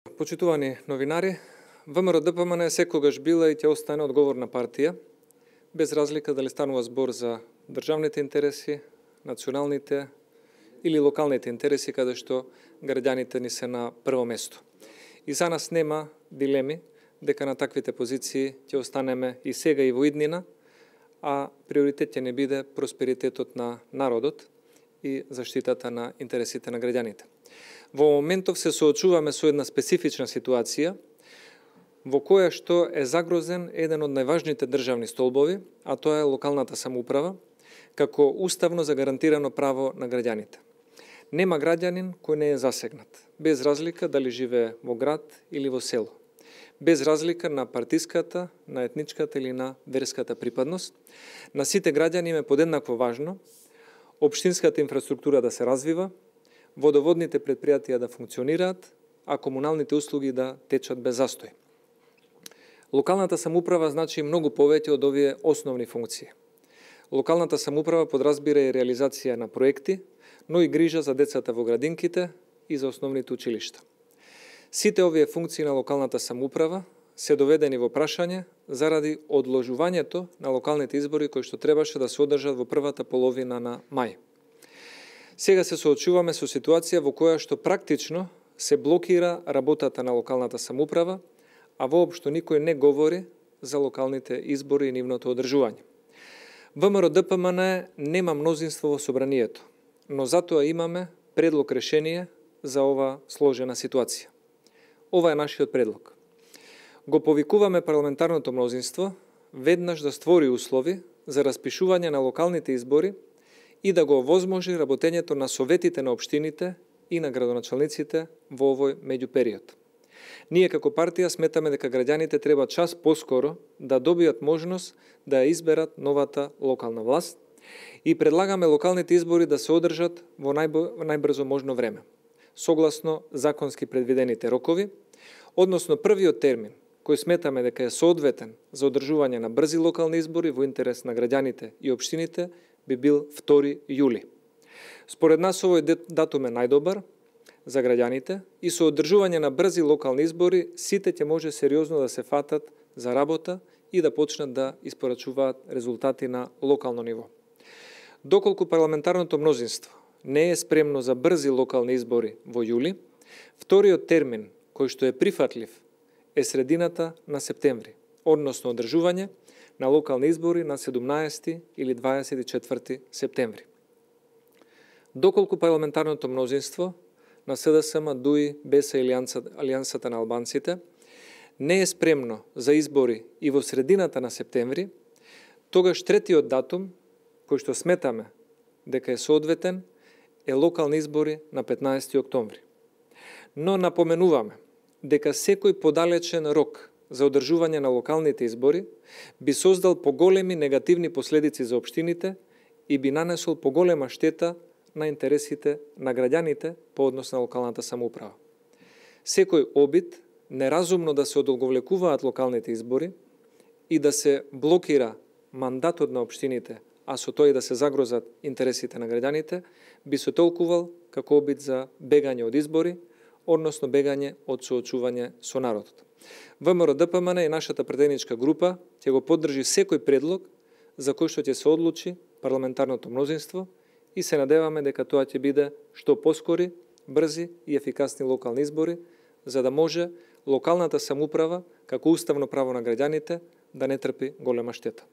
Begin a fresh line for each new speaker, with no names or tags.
Почитувани новинари, ВМРО-ДПМН секогаш била и ќе остане одговорна партија, без разлика дали станува збор за државните интереси, националните или локалните интереси, каде што граѓаните ни се на прво место. И за нас нема дилеми дека на таквите позиции ќе останеме и сега и во иднина, а приоритет ќе не биде просперитетот на народот и заштитата на интересите на граѓаните. Во моментов се соочуваме со една специфична ситуација, во која што е загрозен еден од најважните државни столбови, а тоа е локалната самоуправа, како уставно загарантирано право на граѓаните. Нема граѓанин кој не е засегнат, без разлика дали живее во град или во село, без разлика на партиската, на етничката или на верската припадност. На сите граѓани им е подеднакво важно општинската инфраструктура да се развива, водоводните предпријатија да функционираат, а комуналните услуги да течат без застој. Локалната самоуправа значи многу повеќе од овие основни функции. Локалната самоуправа подразбира и реализација на проекти, но и грижа за децата во градинките и за основните училишта. Сите овие функции на локалната самоуправа се доведени во прашање заради одложувањето на локалните избори кои што требаше да се одржат во првата половина на мај. Сега се соочуваме со ситуација во која што практично се блокира работата на локалната самоуправа, а воопшто никој не говори за локалните избори и нивното одржување. ВМРО-ДПМН нема мнозинство во собранието, но затоа имаме предлог решение за ова сложена ситуација. Ова е нашиот предлог. Го повикуваме парламентарното мнозинство веднаш да створи услови за распишување на локалните избори и да го овозможи работењето на советите на општините и на градоначалниците во овој меѓупериод. Ние како партија сметаме дека граѓаните треба час поскоро да добијат можност да ја изберат новата локална власт и предлагаме локалните избори да се одржат во најбрзо можно време, согласно законски предвидените рокови, односно првиот термин кој сметаме дека е соодветен за одржување на брзи локални избори во интерес на граѓаните и општините би бил 2 јули. Според нас овој датум е најдобар за граѓаните и со одржување на брзи локални избори сите ќе може сериозно да се фатат за работа и да почнат да испорачуваат резултати на локално ниво. Доколку парламентарното мнозинство не е спремно за брзи локални избори во јули, вториот термин кој што е прифатлив е средината на септември, односно одржување на локални избори на 17 или 24 септември. Доколку парламентарното мнозинство на СДСМ, ДУИ, БЕСА или Алијансата на албанците не е спремно за избори и во средината на септември, тогаш третиот датум кој што сметаме дека е соодветен е локални избори на 15 октомври. Но напоменуваме дека секој подалечен рок за одржување на локалните избори би создал поголеми негативни последици за општините и би нанесол поголема штета на интересите на граѓаните по однос на локалната самоуправа. Секој обид неразумно да се одолговлекуваат локалните избори и да се блокира мандатот на општините, а со тој да се загрозат интересите на граѓаните, би се толкувал како обид за бегање од избори, односно бегање од соочување со народот. ВМРО-ДПМН и нашата претедничка група ќе го поддржи секој предлог за кој што ќе се одлучи парламентарното мнозинство и се надеваме дека тоа ќе биде што поскори, брзи и ефикасни локални избори, за да може локалната самоуправа како уставно право на граѓаните да не трпи голема штета.